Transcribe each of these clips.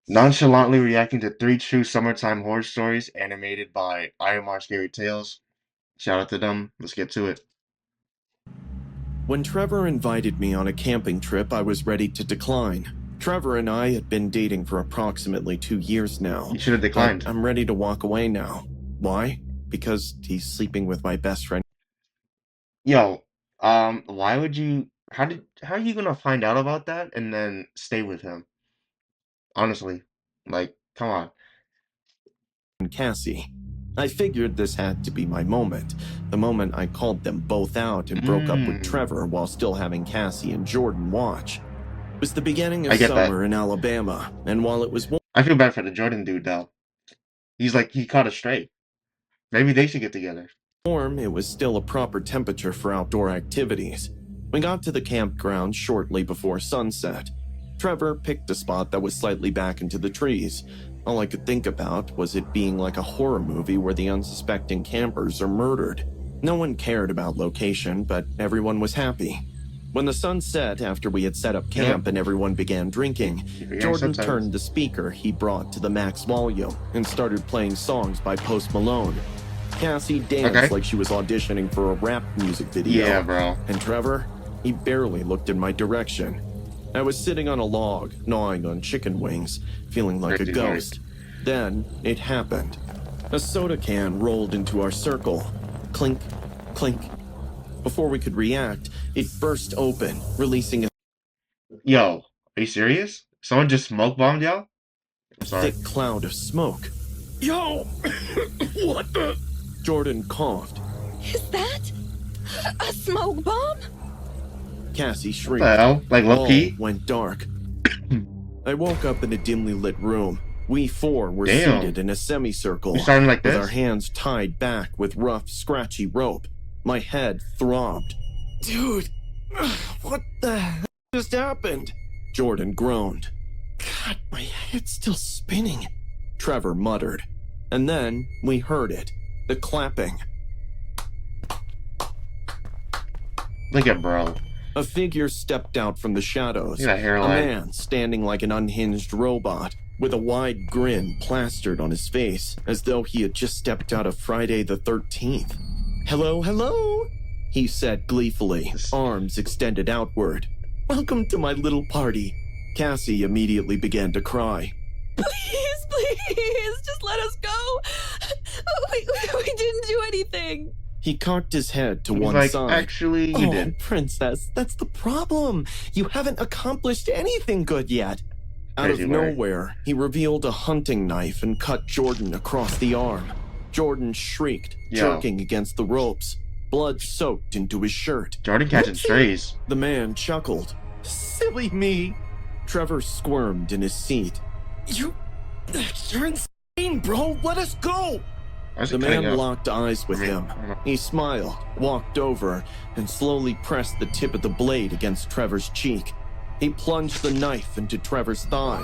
Nonchalantly reacting to three true summertime horror stories animated by IMR Scary Tales. Shout out to them. Let's get to it. When Trevor invited me on a camping trip, I was ready to decline. Trevor and I had been dating for approximately 2 years now. You should have declined. I'm ready to walk away now. Why? Because he's sleeping with my best friend. Yo, why would you? How are you gonna find out about that and then stay with him? Honestly, like, come on. Cassie. I figured this had to be my moment. The moment I called them both out and broke up with Trevor while still having Cassie and Jordan watch. It was the beginning of summer in Alabama, and while it was... I feel bad for the Jordan dude, though. He's like, he caught a stray. Maybe they should get together. warm, it was still a proper temperature for outdoor activities. We got to the campground shortly before sunset. Trevor picked a spot that was slightly back into the trees. All I could think about was it being like a horror movie where the unsuspecting campers are murdered. No one cared about location, but everyone was happy. When the sun set after we had set up camp and everyone began drinking, Jordan turned the speaker he brought to the max volume and started playing songs by Post Malone. Cassie danced like she was auditioning for a rap music video. Yeah, bro. And Trevor, he barely looked in my direction. I was sitting on a log, gnawing on chicken wings, feeling like a ghost. Then, it happened. A soda can rolled into our circle. Clink, clink. Before we could react, it burst open, releasing a... Yo, are you serious? Someone just smoke bombed y'all? Thick cloud of smoke. Yo! What the... Jordan coughed. Is that a smoke bomb? Cassie shrieked. What the hell? Like low-key? All went dark. I woke up in a dimly lit room. We four were seated in a semicircle, with our hands tied back with rough, scratchy rope. My head throbbed. Dude, what the hell just happened? Jordan groaned. God, my head's still spinning. Trevor muttered. And then we heard it. The clapping. Look at bro. A figure stepped out from the shadows. A man standing like an unhinged robot, with a wide grin plastered on his face, as though he had just stepped out of Friday the 13th. Hello, hello, he said gleefully, arms extended outward. Welcome to my little party. Cassie immediately began to cry. Please, please, just let us go. We didn't do anything. He cocked his head to one side. Actually, you did. Princess, that's the problem. You haven't accomplished anything good yet. Out of nowhere, he revealed a hunting knife and cut Jordan across the arm. Jordan shrieked, jerking against the ropes. Blood soaked into his shirt. Jordan catching strays. The man chuckled. Silly me. Trevor squirmed in his seat. You're insane, bro. Let us go. The man locked eyes with him. He smiled, walked over, and slowly pressed the tip of the blade against Trevor's cheek. He plunged the knife into Trevor's thigh.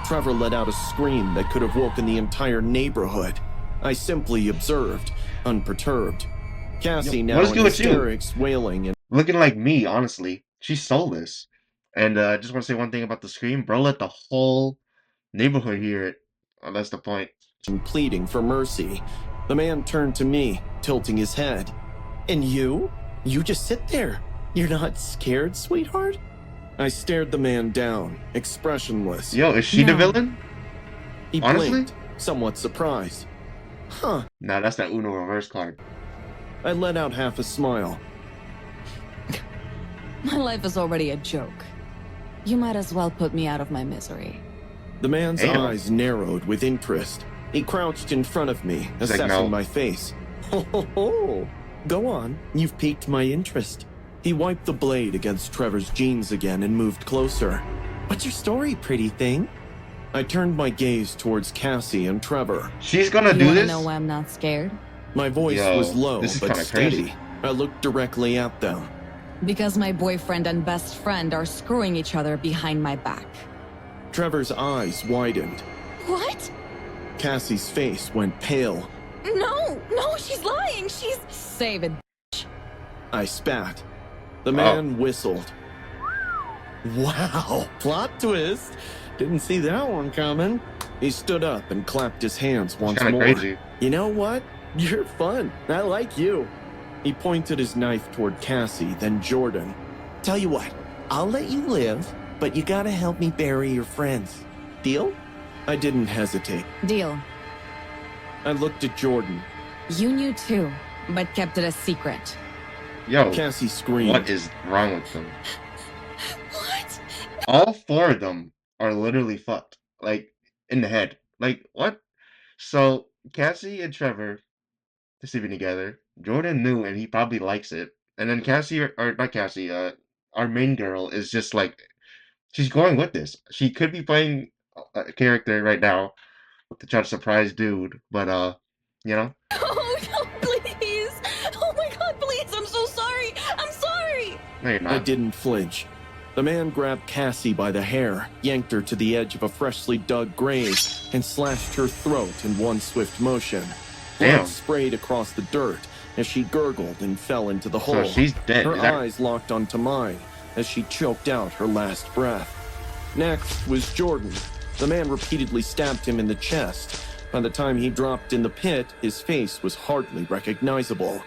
Trevor let out a scream that could have woken the entire neighborhood. I simply observed, unperturbed. Cassie now in hysterics, wailing and... Looking like me, honestly. She's soulless. And I just want to say one thing about the scream. Bro, let the whole neighborhood hear it. Oh, that's the point. And pleading for mercy. The man turned to me, tilting his head. And you? You just sit there. You're not scared, sweetheart? I stared the man down, expressionless. Yo, is she the villain? He blinked, somewhat surprised. Huh. Nah, that's that Uno reverse card. I let out half a smile. My life is already a joke. You might as well put me out of my misery. The man's eyes narrowed with interest. He crouched in front of me, assessing my face. Ho, ho, ho. Go on, you've piqued my interest. He wiped the blade against Trevor's jeans again and moved closer. What's your story, pretty thing? I turned my gaze towards Cassie and Trevor. She's gonna do this? You know why I'm not scared? My voice was low but steady. Crazy. I looked directly at them. Because my boyfriend and best friend are screwing each other behind my back. Trevor's eyes widened. What? Cassie's face went pale. No, she's lying. She's... Save it, bitch. I spat. The man whistled. Wow, plot twist. didn't see that one coming. He stood up and clapped his hands once Kind of more. crazy. You know what? You're fun. I like you. He pointed his knife toward Cassie, then Jordan. Tell you what, I'll let you live, but you gotta help me bury your friends. Deal? I didn't hesitate. Deal. I looked at Jordan. You knew too, but kept it a secret. Yo, Cassie screamed. what is wrong with them? What? All four of them are literally fucked. Like, in the head. Like, what? So, Cassie and Trevor, they're sleeping together. Jordan knew, and he probably likes it. And then Cassie, or not Cassie, our main girl is just like, she's going with this. She could be playing a character right now to try to surprise dude, but, you know? Oh no, please! Oh my god, please! I'm so sorry! I'm sorry! No, you're I not. didn't flinch. The man grabbed Cassie by the hair, yanked her to the edge of a freshly dug grave, and slashed her throat in one swift motion. Damn. Blood sprayed across the dirt as she gurgled and fell into the So hole. she's dead. Her Is that- eyes locked onto mine as she choked out her last breath. Next was Jordan. The man repeatedly stabbed him in the chest. By the time he dropped in the pit, his face was hardly recognizable.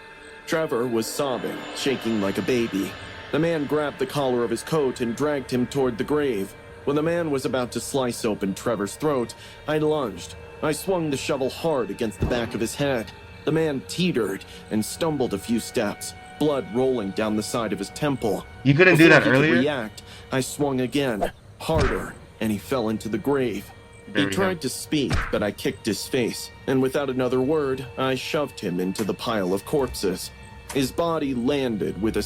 Trevor was sobbing, shaking like a baby. The man grabbed the collar of his coat and dragged him toward the grave. When the man was about to slice open Trevor's throat, I lunged. I swung the shovel hard against the back of his head. The man teetered and stumbled a few steps, blood rolling down the side of his temple. You couldn't do Before that he could earlier? react, I swung again, harder, and he fell into the grave. There He we tried go. to speak, but I kicked his face, and without another word, I shoved him into the pile of corpses. His body landed with a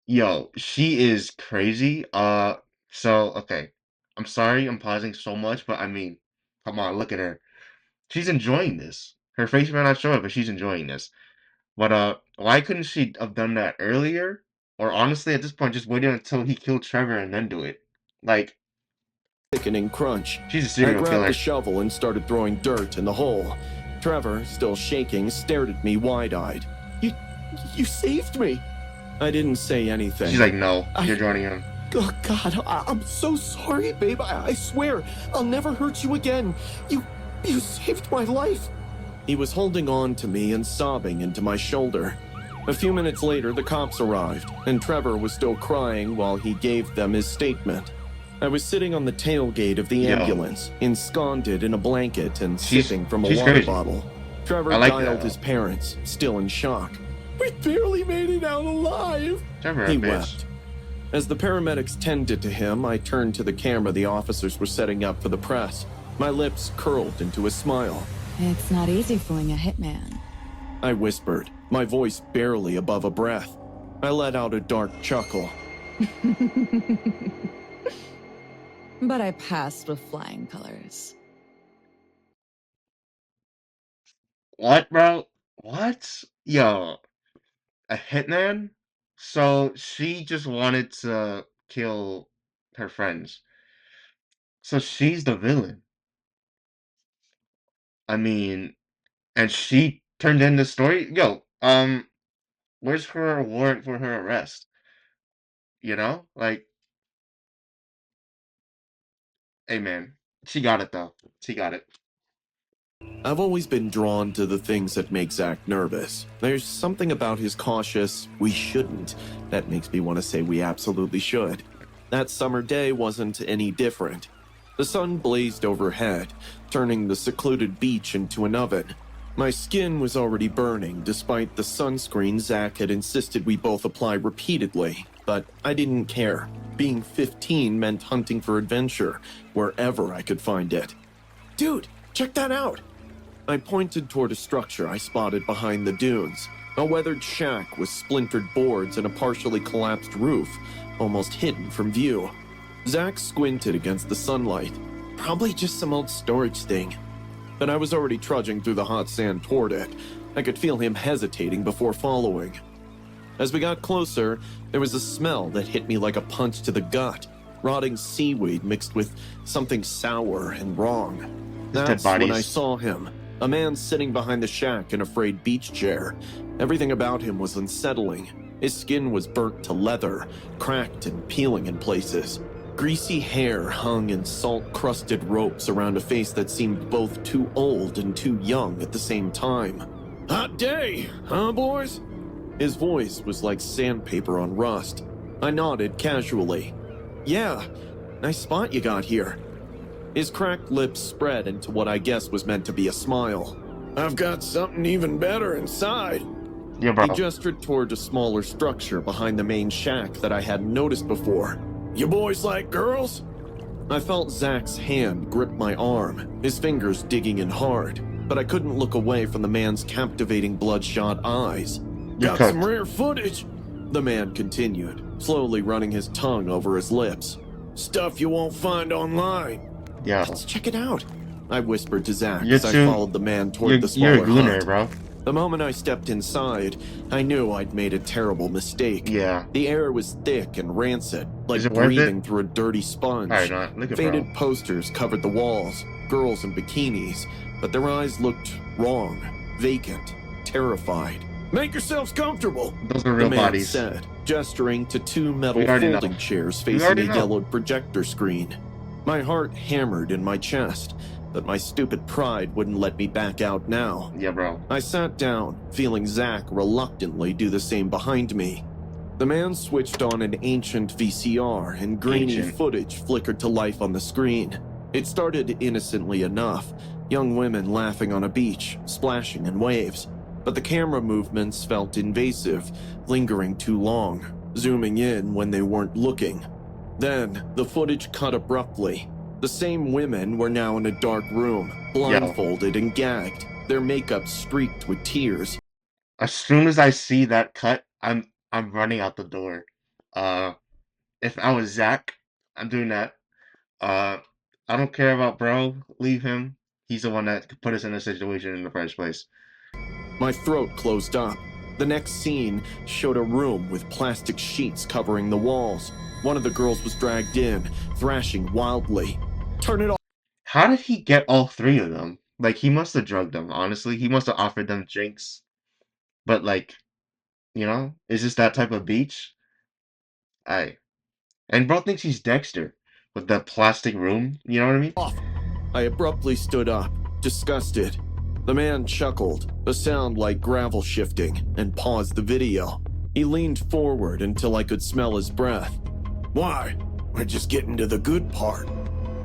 Yo, she is crazy. Okay. I'm sorry I'm pausing so much, but I mean, come on, look at her. She's enjoying this. Her face might not show it, but she's enjoying this. But why couldn't she have done that earlier? Or honestly, at this point, just waited until he killed Trevor and then do it. Like, sickening crunch. she's a I serial grabbed killer. the shovel and started throwing dirt in the hole. Trevor, still shaking, stared at me wide-eyed. You saved me. I didn't say anything. She's like, no, I- you're joining him. Oh, God, I'm so sorry, babe. I swear, I'll never hurt you again. You saved my life. He was holding on to me and sobbing into my shoulder. A few minutes later, the cops arrived, and Trevor was still crying while he gave them his statement. I was sitting on the tailgate of the Yo. ambulance, ensconced in a blanket and She's- sipping from a she's water crazy. bottle. Trevor I like dialed that. his parents, still in shock. We barely made it out alive. Trevor, He a bitch. wept. As the paramedics tended to him, I turned to the camera the officers were setting up for the press. My lips curled into a smile. It's not easy fooling a hitman. I whispered, my voice barely above a breath. I let out a dark chuckle. But I passed with flying colors. What, bro? What? Yo, a hitman? So she just wanted to kill her friends. So she's the villain. I mean, and she turned in the story. Yo, where's her warrant for her arrest? You know, like, hey man, she got it though. She got it. I've always been drawn to the things that make Zach nervous. There's something about his cautious, we shouldn't, that makes me want to say we absolutely should. That summer day wasn't any different. The sun blazed overhead, turning the secluded beach into an oven. My skin was already burning despite the sunscreen Zach had insisted we both apply repeatedly, but I didn't care. Being 15 meant hunting for adventure, wherever I could find it. Dude, check that out! I pointed toward a structure I spotted behind the dunes. A weathered shack with splintered boards and a partially collapsed roof, almost hidden from view. Zach squinted against the sunlight. Probably just some old storage thing. But I was already trudging through the hot sand toward it. I could feel him hesitating before following. As we got closer, there was a smell that hit me like a punch to the gut. Rotting seaweed mixed with something sour and wrong. Dead That's when I bodies. saw him. A man sitting behind the shack in a frayed beach chair. Everything about him was unsettling. His skin was burnt to leather, cracked and peeling in places. Greasy hair hung in salt-crusted ropes around a face that seemed both too old and too young at the same time. Hot day, huh, boys? His voice was like sandpaper on rust. I nodded casually. Yeah, nice spot you got here. His cracked lips spread into what I guess was meant to be a smile. I've got something even better inside. Yeah, bro. He gestured toward a smaller structure behind the main shack that I hadn't noticed before. You boys like girls? I felt Zach's hand grip my arm, his fingers digging in hard, but I couldn't look away from the man's captivating bloodshot eyes. Got some rare footage, the man continued, slowly running his tongue over his lips. Stuff you won't find online. Yeah. Let's check it out, I whispered to Zach You're as I followed the man toward the You're smaller a gooner, hut. bro. The moment I stepped inside, I knew I'd made a terrible mistake. Yeah. The air was thick and rancid, like Is it worth breathing it? through a dirty sponge. Alright, not. Look at Faded bro. posters covered the walls, girls in bikinis, but their eyes looked wrong, vacant, terrified. Make yourselves comfortable, Those are the real man bodies. said, gesturing to two metal We already folding know. chairs We facing already a know. yellowed projector screen. My heart hammered in my chest, but my stupid pride wouldn't let me back out now. Yeah, bro. I sat down, feeling Zach reluctantly do the same behind me. The man switched on an ancient VCR, and grainy Ancient. footage flickered to life on the screen. It started innocently enough, young women laughing on a beach, splashing in waves. But the camera movements felt invasive, lingering too long, zooming in when they weren't looking. Then, the footage cut abruptly. The same women were now in a dark room, blindfolded and gagged, their makeup streaked with tears. As soon as I see that cut, I'm running out the door. If I was Zach, I'm doing that. I don't care about bro. Leave him. He's the one that put us in this situation in the first place. My throat closed up. The next scene showed a room with plastic sheets covering the walls. One of the girls was dragged in, thrashing wildly. Turn it off. How did he get all three of them? Like, he must have drugged them, honestly. He must have offered them drinks. But, like, you know, is this that type of beach? And bro thinks he's Dexter with the plastic room. You know what I mean? I abruptly stood up, disgusted. The man chuckled, a sound like gravel shifting, and paused the video. He leaned forward until I could smell his breath. Why? We're just getting to the good part.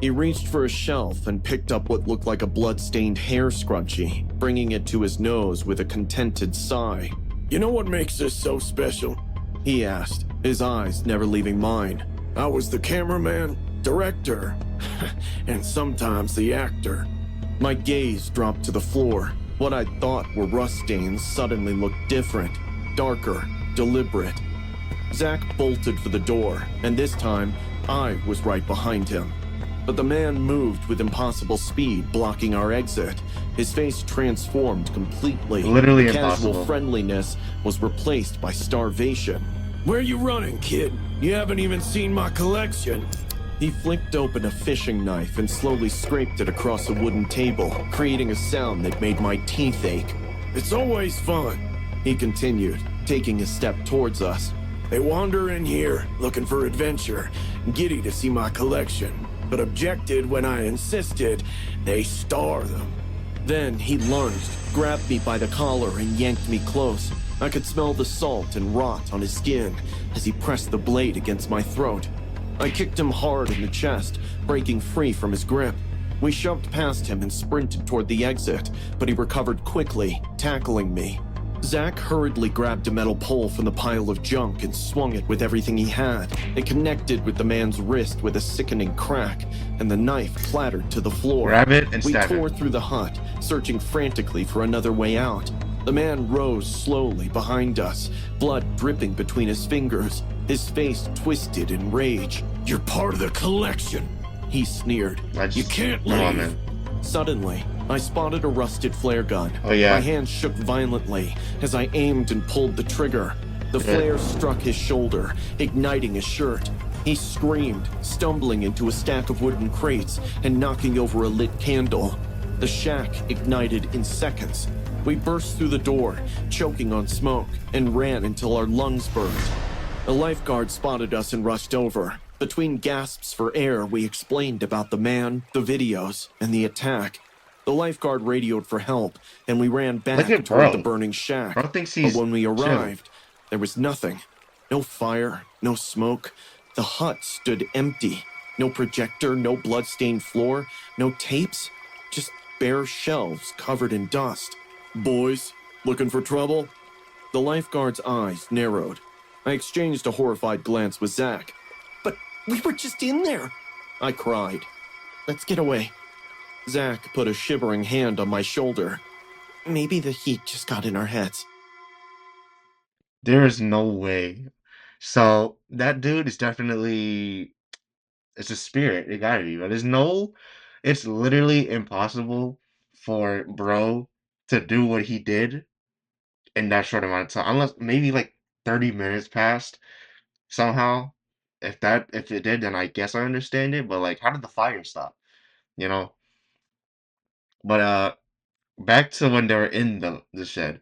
He reached for a shelf and picked up what looked like a blood-stained hair scrunchie, bringing it to his nose with a contented sigh. You know what makes this so special? He asked, his eyes never leaving mine. I was the cameraman, director, and sometimes the actor. My gaze dropped to the floor. What I thought were rust stains suddenly looked different, darker, deliberate. Zach bolted for the door, and this time, I was right behind him. But the man moved with impossible speed, blocking our exit. His face transformed completely. Literally The casual impossible. friendliness was replaced by starvation. Where you running, kid? You haven't even seen my collection. He flicked open a fishing knife and slowly scraped it across a wooden table, creating a sound that made my teeth ache. It's always fun, he continued, taking a step towards us. They wander in here, looking for adventure, giddy to see my collection, but objected when I insisted they starve them. Then he lunged, grabbed me by the collar, and yanked me close. I could smell the salt and rot on his skin as he pressed the blade against my throat. I kicked him hard in the chest, breaking free from his grip. We shoved past him and sprinted toward the exit, but he recovered quickly, tackling me. Zach hurriedly grabbed a metal pole from the pile of junk and swung it with everything he had. It connected with the man's wrist with a sickening crack, and the knife clattered to the floor. Grab it and We stab tore it. through the hut, searching frantically for another way out. The man rose slowly behind us, blood dripping between his fingers, his face twisted in rage. You're part of the collection, he sneered. You can't Come on, leave. man. Suddenly, I spotted a rusted flare gun. Oh, yeah. My hand shook violently as I aimed and pulled the trigger. The flare struck his shoulder, igniting his shirt. He screamed, stumbling into a stack of wooden crates and knocking over a lit candle. The shack ignited in seconds. We burst through the door, choking on smoke, and ran until our lungs burned. A lifeguard spotted us and rushed over. Between gasps for air, we explained about the man, the videos, and the attack. The lifeguard radioed for help, and we ran Look back at toward the bro. burning shack. Bro thinks But he's when we chill. arrived, there was nothing. No fire, no smoke. The hut stood empty. No projector, no blood-stained floor, no tapes, just bare shelves covered in dust. Boys, looking for trouble? The lifeguard's eyes narrowed. I exchanged a horrified glance with Zach. But we were just in there, I cried. Let's get away. Zach put a shivering hand on my shoulder. Maybe the heat just got in our heads. There is no way. So that dude is definitely it's a spirit. It gotta be, but it's literally impossible for bro to do what he did in that short amount of time. Unless maybe like 30 minutes passed somehow. If it did, then I guess I understand it. But like, how did the fire stop? You know? But back to when they were in the shed.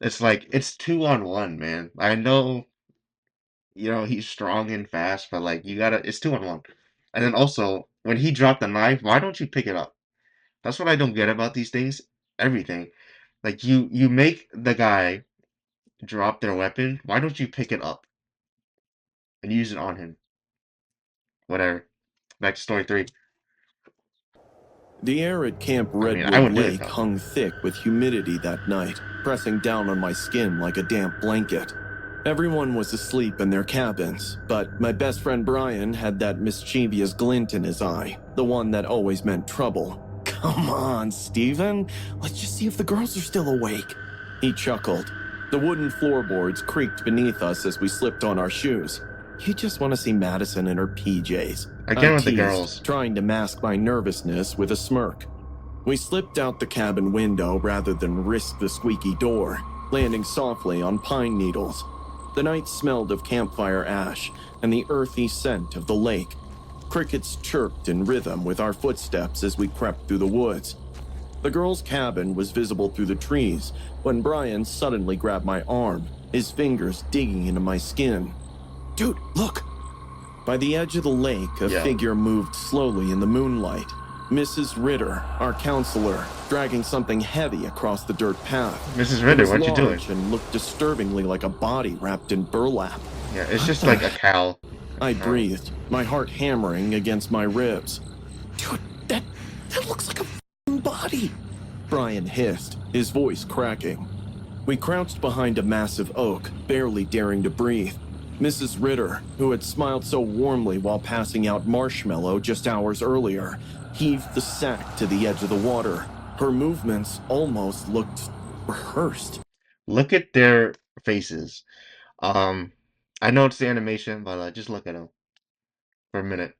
It's like it's 2-on-1, man. I know, he's strong and fast, but like it's 2-on-1. And then also, when he dropped the knife, why don't you pick it up? That's what I don't get about these things. Everything. Like you make the guy drop their weapon, why don't you pick it up and use it on him? Whatever. Back to story 3. The air at Camp I Redwood would do it Lake though. hung thick with humidity that night, pressing down on my skin like a damp blanket. Everyone was asleep in their cabins, but my best friend Brian had that mischievous glint in his eye, the one that always meant trouble. Come on, Steven. Let's just see if the girls are still awake. He chuckled. The wooden floorboards creaked beneath us as we slipped on our shoes. You just want to see Madison in her PJs. Again I with the teased, girls. trying to mask my nervousness with a smirk. We slipped out the cabin window rather than risk the squeaky door, landing softly on pine needles. The night smelled of campfire ash and the earthy scent of the lake. Crickets chirped in rhythm with our footsteps as we crept through the woods. The girls' cabin was visible through the trees when Brian suddenly grabbed my arm, his fingers digging into my skin. Dude, look! By the edge of the lake, a figure moved slowly in the moonlight. Mrs. Ritter, our counselor, dragging something heavy across the dirt path. Mrs. Ritter, what you doing? Large and looked disturbingly like a body wrapped in burlap. Yeah, it's just like a cow. I breathed, my heart hammering against my ribs. Dude, that looks like a f***ing body, Brian hissed, his voice cracking. We crouched behind a massive oak, barely daring to breathe. Mrs. Ritter, who had smiled so warmly while passing out marshmallow just hours earlier, heaved the sack to the edge of the water. Her movements almost looked rehearsed. Look at their faces. I know it's the animation, but just look at them for a minute.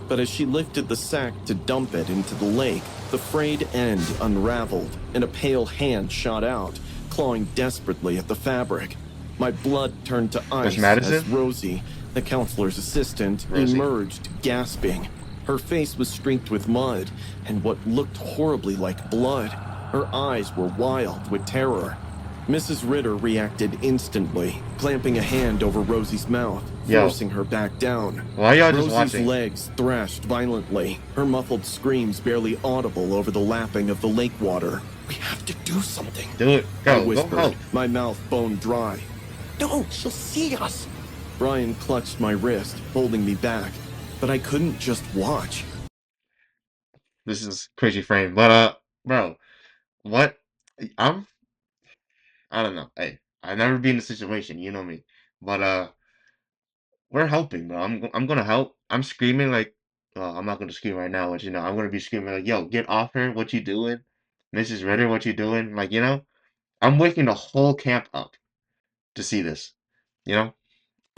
But as she lifted the sack to dump it into the lake, the frayed end unraveled, and a pale hand shot out, clawing desperately at the fabric. My blood turned to ice as Rosie, the counselor's assistant, emerged, gasping. Her face was streaked with mud and what looked horribly like blood. Her eyes were wild with terror. Mrs. Ritter reacted instantly, clamping a hand over Rosie's mouth, forcing her back down. Why y'all just Rosie's watching? legs thrashed violently, her muffled screams barely audible over the lapping of the lake water. We have to do something. Do it. Go, I whispered, go. my mouth bone dry. No, she'll see us. Brian clutched my wrist, holding me back, but I couldn't just watch. This is crazy frame, but bro, what? I don't know. Hey, I've never been in a situation, you know me, but we're helping, bro. I'm gonna help. I'm screaming like, well, I'm not gonna scream right now, but I'm gonna be screaming like, yo, get off her! What you doing, Mrs. Ritter? What you doing? Like, I'm waking the whole camp up to see this,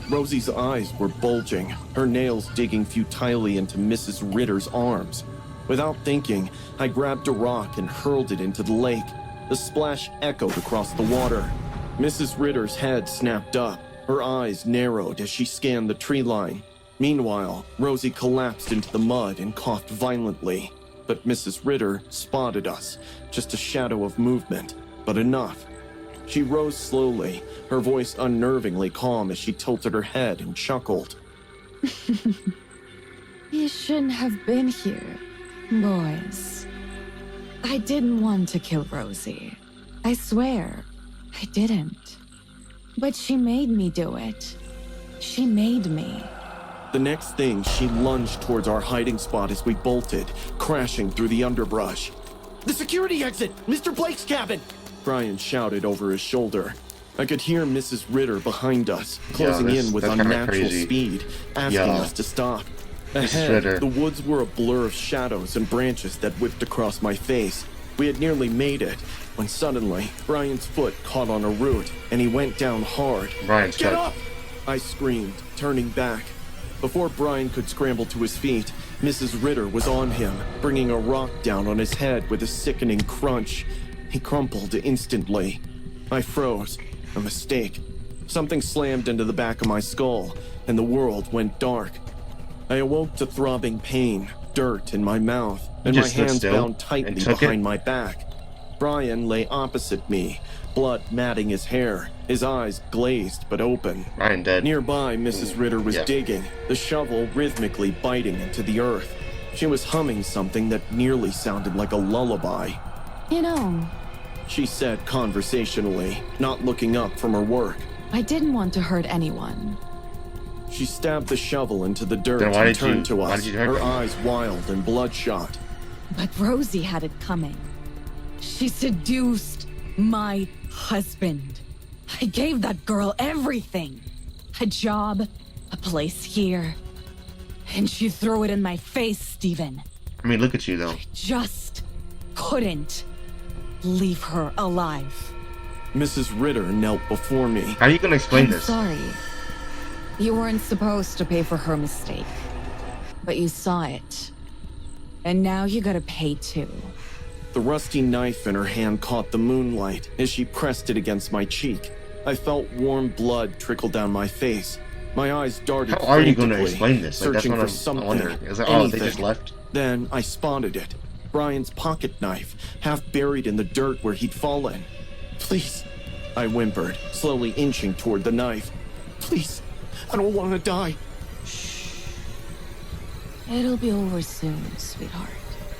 Rosie's eyes were bulging, her nails digging futilely into Mrs. Ritter's arms. Without thinking, I grabbed a rock and hurled it into the lake. The splash echoed across the water. Mrs. Ritter's head snapped up, her eyes narrowed as she scanned the tree line. Meanwhile, Rosie collapsed into the mud and coughed violently. But Mrs. Ritter spotted us, just a shadow of movement, but enough. She rose slowly, her voice unnervingly calm as she tilted her head and chuckled. You shouldn't have been here, boys. I didn't want to kill Rosie. I swear, I didn't. But she made me do it. She made me. The next thing, she lunged towards our hiding spot as we bolted, crashing through the underbrush. "The security exit! Mr. Blake's cabin!" Brian shouted over his shoulder. I could hear Mrs. Ritter behind us, closing in with that's kinda unnatural crazy. speed, asking us to stop. Ahead, Ritter. the woods were a blur of shadows and branches that whipped across my face. We had nearly made it, when suddenly, Brian's foot caught on a root, and he went down hard. Brian's "Get foot. up!" I screamed, turning back. Before Brian could scramble to his feet, Mrs. Ritter was on him, bringing a rock down on his head with a sickening crunch. He crumpled instantly. I froze. A mistake. Something slammed into the back of my skull, and the world went dark. I awoke to throbbing pain, dirt in my mouth, and my just stood hands still bound and tightly took behind it? my back. Brian lay opposite me, blood matting his hair, his eyes glazed but open. Brian dead. Nearby, Mrs. Ritter was Yeah. digging, the shovel rhythmically biting into the earth. She was humming something that nearly sounded like a lullaby. You know, She said conversationally, not looking up from her work. I didn't want to hurt anyone. She stabbed the shovel into the dirt Then why and did you- turned to why us, did you hurt her her? eyes wild and bloodshot. But Rosie had it coming. She seduced my husband. I gave that girl everything. A job, a place here. And she threw it in my face, Steven. I mean, look at you though. Just couldn't leave her alive. Mrs. Ritter knelt before me. How are you gonna explain I'm this? sorry. You weren't supposed to pay for her mistake. But you saw it. And now you gotta pay too. The rusty knife in her hand caught the moonlight as she pressed it against my cheek. I felt warm blood trickle down my face. My eyes darted How are you gonna frantically, explain this? Like, that's searching what for I'm something, wondering. It's like, oh, they just anything. left. Then I spotted it. Brian's pocket knife, half buried in the dirt where he'd fallen. "Please," I whimpered, slowly inching toward the knife. "Please, I don't want to die." It'll be over soon, sweetheart.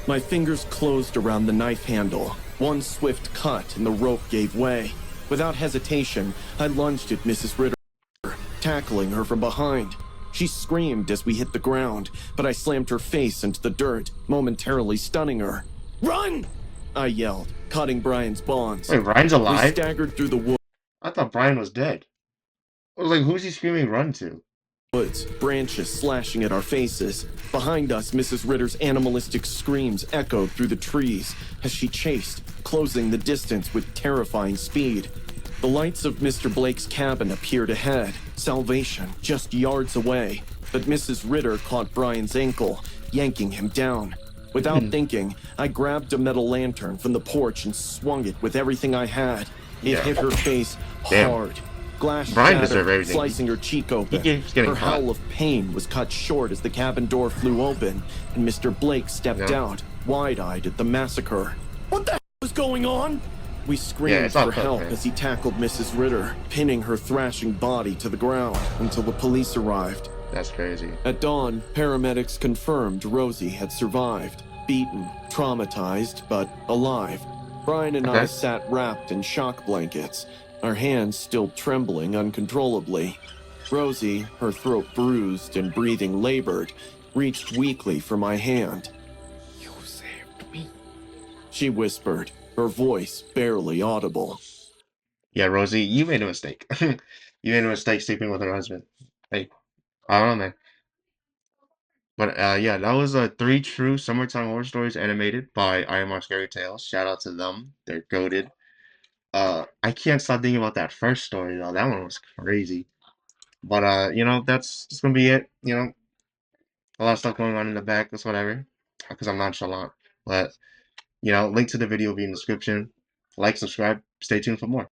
My fingers closed around the knife handle. One swift cut and the rope gave way. Without hesitation, I lunged at Mrs. Ritter, tackling her from behind. She screamed as we hit the ground, but I slammed her face into the dirt, momentarily stunning her. "Run!" I yelled, cutting Brian's bonds. Wait, Brian's We alive? staggered through the I thought Brian was dead. I was like, who's he screaming run to? woods, branches slashing at our faces. Behind us, Mrs. Ritter's animalistic screams echoed through the trees as she chased, closing the distance with terrifying speed. The lights of Mr. Blake's cabin appeared ahead, salvation just yards away. But Mrs. Ritter caught Brian's ankle, yanking him down. Without thinking, I grabbed a metal lantern from the porch and swung it with everything I had. It Yeah. hit her face Damn. hard. Glass Brian shattered, deserved everything. slicing her cheek open. keeps getting Her caught. howl of pain was cut short as the cabin door flew open, and Mr. Blake stepped Yeah. out, wide-eyed at the massacre. "What the hell is going on?" We screamed it's not for fun, help man. as he tackled Mrs. Ritter, pinning her thrashing body to the ground until the police arrived. That's crazy. At dawn, paramedics confirmed Rosie had survived, beaten, traumatized, but alive. Brian and I Okay. sat wrapped in shock blankets, our hands still trembling uncontrollably. Rosie, her throat bruised and breathing labored, reached weakly for my hand. You saved me. She whispered, her voice barely audible. Yeah, Rosie, you made a mistake. You made a mistake sleeping with her husband. Hey, I don't know, man. But yeah, that was 3 True Summertime Horror Stories animated by IMR Scary Tales. Shout out to them. They're goated. I can't stop thinking about that first story though. That one was crazy. But you know, that's just gonna be it. You know, a lot of stuff going on in the back. That's whatever. Because I'm nonchalant. But you know, link to the video will be in the description. Like, subscribe, stay tuned for more.